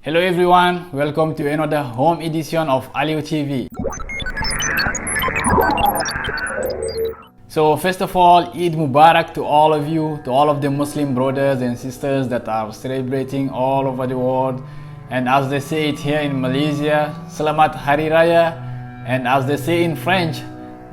Hello everyone, welcome to another home edition of AliouTV. So first of all, Eid Mubarak to all of you, to all of the Muslim brothers and sisters that are celebrating all over the world. And as they say it here in Malaysia, Selamat Hari Raya. And as they say in French,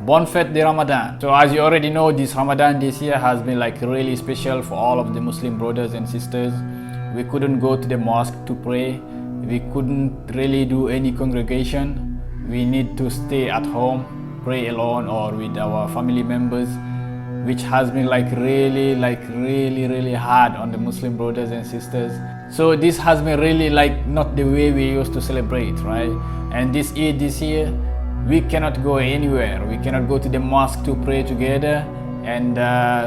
bonne fete de Ramadan. So as you already know, this Ramadan this year has been like really special for all of the Muslim brothers and sisters. We couldn't go to the mosque to pray. We couldn't really do any congregation. We need to stay at home, pray alone or with our family members, which has been like really hard on the Muslim brothers and sisters. So this has been really like not the way we used to celebrate, right? And this Eid this year, we cannot go anywhere. We cannot go to the mosque to pray together and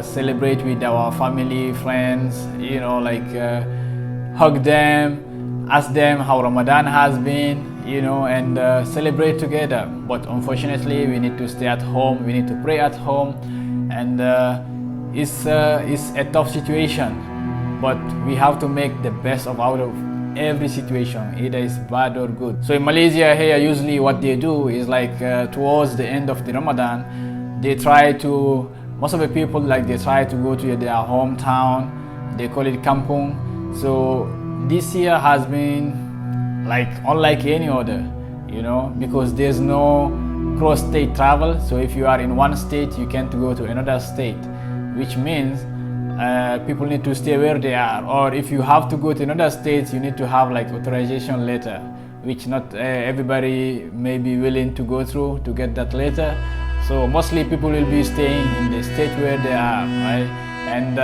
celebrate with our family, friends, you know, like hug them, ask them how Ramadan has been, you know, and celebrate together. But unfortunately, we need to stay at home. We need to pray at home, and it's a tough situation. But we have to make the best out of every situation, either it's bad or good. So in Malaysia here, usually what they do is like towards the end of the Ramadan, they try to, most of the people like they try to go to their hometown. They call it Kampung. So this year has been like unlike any other, you know, because there's no cross-state travel. So if you are in one state, you can't go to another state, which means people need to stay where they are. Or if you have to go to another state, you need to have like authorization letter, which not everybody may be willing to go through to get that letter. So mostly people will be staying in the state where they are, right? And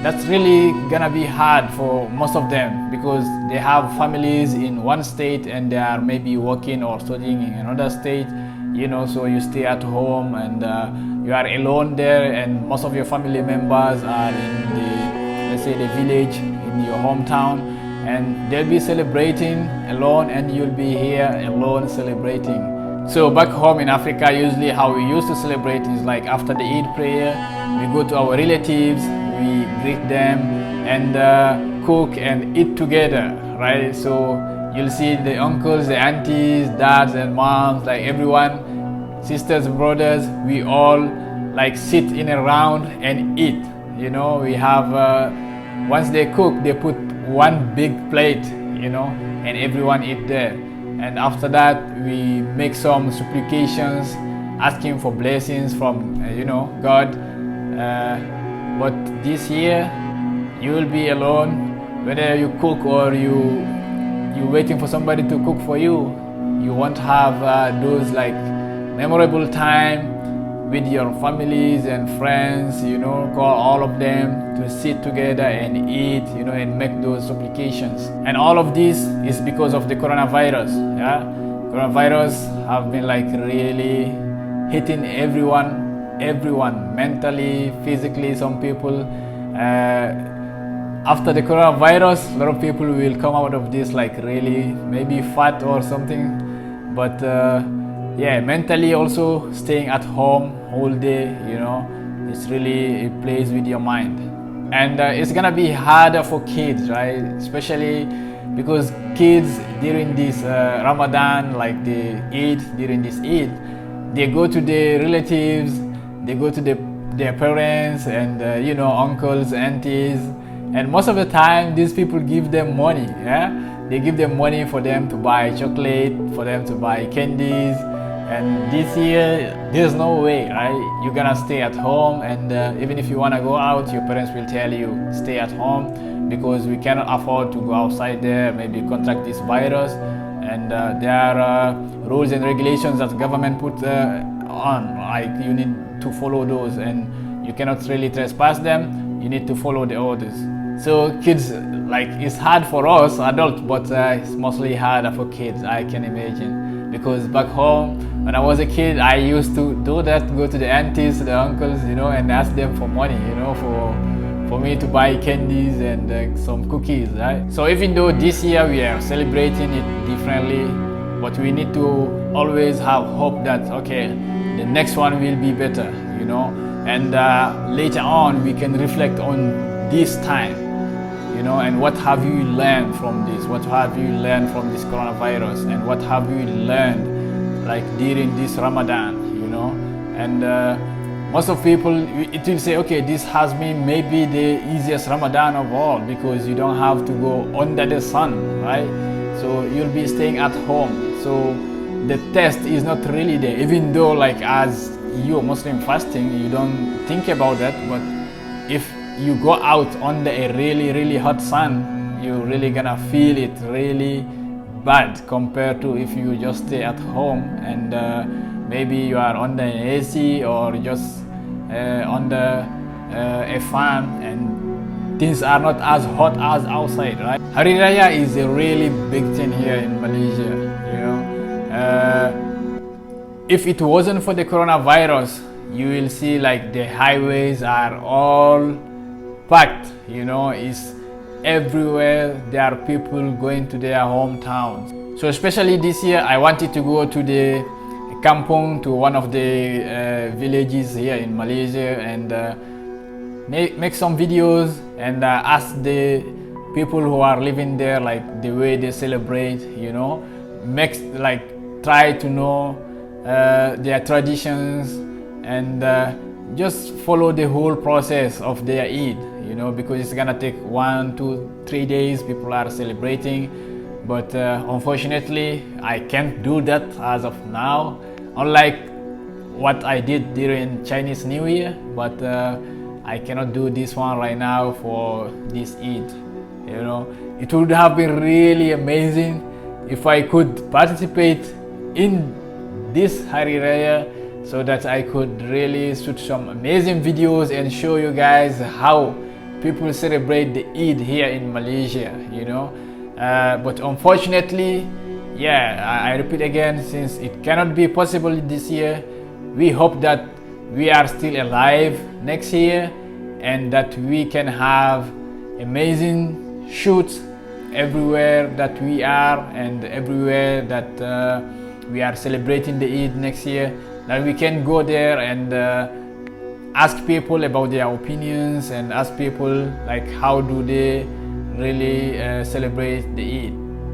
that's really gonna be hard for most of them because they have families in one state and they are maybe working or studying in another state, you know. So you stay at home and you are alone there, and most of your family members are in the, let's say, the village in your hometown, and they'll be celebrating alone and you'll be here alone celebrating. So back home in Africa, usually how we used to celebrate is like after the Eid prayer, we go to our relatives, we greet them and cook and eat together, right? So you'll see the uncles, the aunties, dads and moms, like everyone, sisters, brothers, we all like sit in a round and eat. You know, we have, once they cook, they put one big plate, you know, and everyone eat there. And after that, we make some supplications, asking for blessings from, you know, God. But this year, you will be alone, whether you cook or you're waiting for somebody to cook for you. You won't have those like memorable time with your families and friends, you know, call all of them to sit together and eat, you know, and make those supplications. And all of this is because of the coronavirus. Yeah, coronavirus have been like really hitting everyone mentally, physically. Some people after the coronavirus, a lot of people will come out of this like really maybe fat or something, but yeah, mentally also staying at home whole day, you know, it's really, it plays with your mind. And it's gonna be harder for kids, right? Especially because kids during this Ramadan, like the Eid, during this Eid, they go to their relatives, they go to their parents and you know, uncles, aunties, and most of the time these people give them money. Yeah, they give them money for them to buy chocolate, for them to buy candies. And this year there's no way, right? You're gonna stay at home, and even if you want to go out, your parents will tell you stay at home because we cannot afford to go outside there, maybe contract this virus. And there are rules and regulations that the government put on, like you need to follow those, and you cannot really trespass them. You need to follow the orders. So kids, like, it's hard for us adults, but it's mostly harder for kids, I can imagine, because back home when I was a kid, I used to do that, go to the aunties, the uncles, you know, and ask them for money, you know, for me to buy candies and some cookies, right? So even though this year we are celebrating it differently, but we need to always have hope that, okay, the next one will be better, you know, and later on we can reflect on this time, you know, and what have you learned from this? What have you learned from this coronavirus? And what have you learned like during this Ramadan, you know? And most of people, it will say, okay, this has been maybe the easiest Ramadan of all, because you don't have to go under the sun, right? So you'll be staying at home. So the test is not really there, even though like as you're Muslim fasting, you don't think about that. But if you go out under a really hot sun, you're really gonna feel it really bad compared to if you just stay at home and maybe you are under an AC or just under a fan and things are not as hot as outside, right? Hari Raya is a really big thing here in Malaysia, you know. If it wasn't for the coronavirus, you will see like the highways are all packed, you know, it's everywhere. There are people going to their hometowns. So especially this year, I wanted to go to the Kampung, to one of the villages here in Malaysia, and make some videos and ask the people who are living there like the way they celebrate, you know, try to know their traditions and just follow the whole process of their Eid, you know, because it's gonna take 1, 2, 3 days. People are celebrating, but unfortunately I can't do that as of now, unlike what I did during Chinese New Year. But I cannot do this one right now for this Eid, you know. It would have been really amazing if I could participate in this Hari Raya, so that I could really shoot some amazing videos and show you guys how people celebrate the Eid here in Malaysia, you know. But unfortunately, yeah, I repeat again, since it cannot be possible this year, we hope that we are still alive next year and that we can have amazing shoots everywhere that we are and everywhere that we are celebrating the Eid next year, that we can go there and ask people about their opinions and ask people like how do they really celebrate the Eid.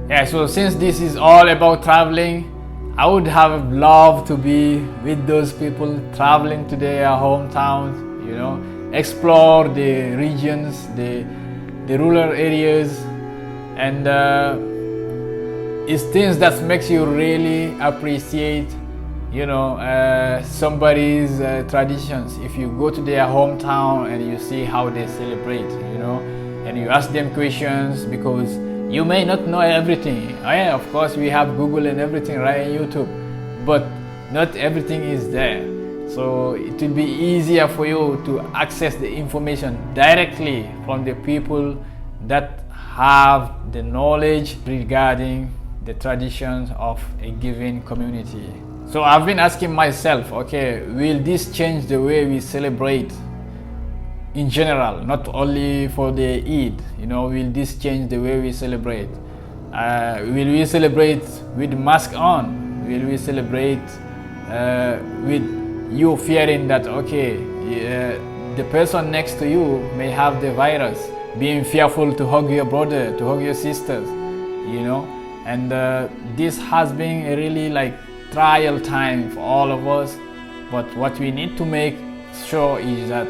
Yeah, so since this is all about traveling, I would have loved to be with those people traveling to their hometowns, you know, explore the regions, the rural areas, and it's things that makes you really appreciate, you know, somebody's traditions. If you go to their hometown and you see how they celebrate, you know, and you ask them questions, because you may not know everything. Oh yeah, of course we have Google and everything, right, and YouTube, but not everything is there. So it will be easier for you to access the information directly from the people that have the knowledge regarding the traditions of a given community. So I've been asking myself, okay, will this change the way we celebrate in general, not only for the Eid, you know? Will this change the way we celebrate? Will we celebrate with mask on? Will we celebrate with you fearing that, okay, the person next to you may have the virus, being fearful to hug your brother, to hug your sisters, you know? And this has been a really like trial time for all of us, but what we need to make sure is that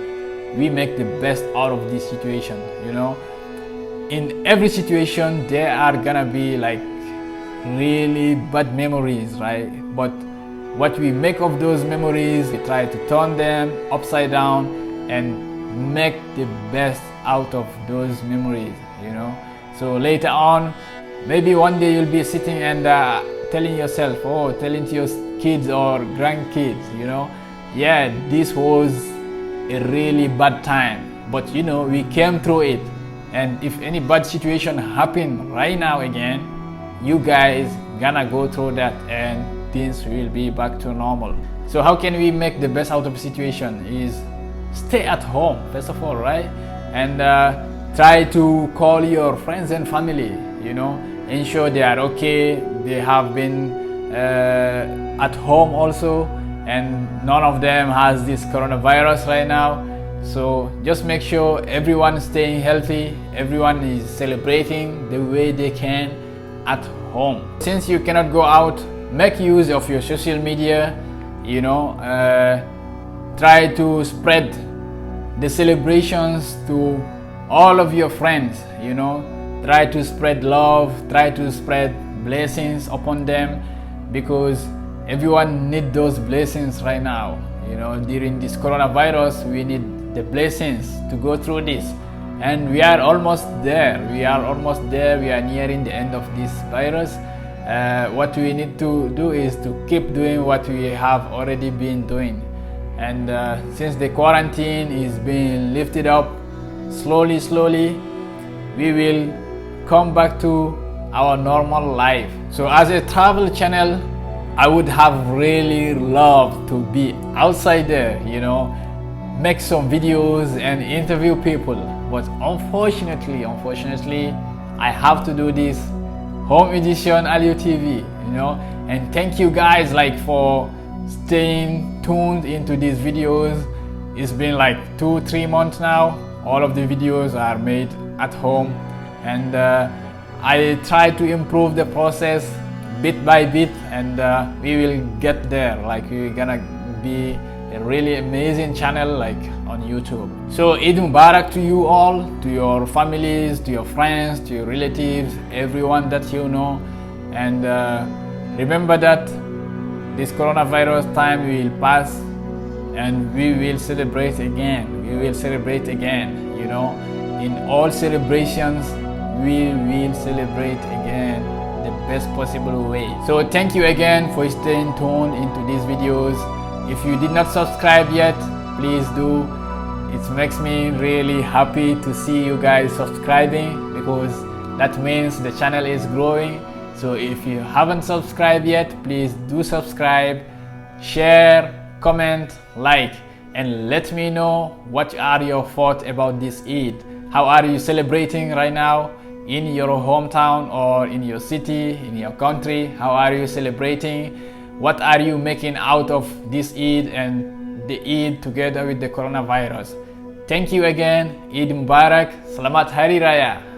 we make the best out of this situation, you know. In every situation there are gonna be like really bad memories, right? But what we make of those memories, we try to turn them upside down and make the best out of those memories, you know. So later on, maybe one day you'll be sitting and telling yourself, oh, telling to your kids or grandkids, you know, yeah, this was a really bad time, but you know, we came through it. And if any bad situation happen right now again, you guys gonna go through that and things will be back to normal. So how can we make the best out of the situation? Is stay at home first of all, right? And try to call your friends and family, you know, ensure they are okay, they have been at home also, and none of them has this coronavirus right now. So just make sure everyone is staying healthy, everyone is celebrating the way they can at home. Since you cannot go out, make use of your social media, try to spread the celebrations to all of your friends, try to spread love, try to spread blessings upon them, because everyone needs those blessings right now. During this coronavirus, we need the blessings to go through this, and we are almost there. We are nearing the end of this virus. What we need to do is to keep doing what we have already been doing, and since the quarantine is being lifted up slowly, we will come back to our normal life. So as a travel channel, I would have really loved to be outside there, make some videos and interview people, but unfortunately I have to do this home edition AliouTV, and thank you guys for staying tuned into these videos. It's been 2-3 months now. All of the videos are made at home, and I try to improve the process bit by bit, and we will get there. We're gonna be a really amazing channel on YouTube. So Eid Mubarak to you all, to your families, to your friends, to your relatives, everyone that you know, and remember that this coronavirus time will pass, and we will celebrate again. In all celebrations we will celebrate again the best possible way. So thank you again for staying tuned into these videos. If you did not subscribe yet, please do. It makes me really happy to see you guys subscribing, because that means the channel is growing. So if you haven't subscribed yet, please do subscribe, share, comment, like, and let me know what are your thoughts about this Eid. How are you celebrating right now in your hometown or in your city, in your country? How are you celebrating? What are you making out of this Eid and the Eid together with the coronavirus? Thank you again. Eid Mubarak. Selamat Hari Raya.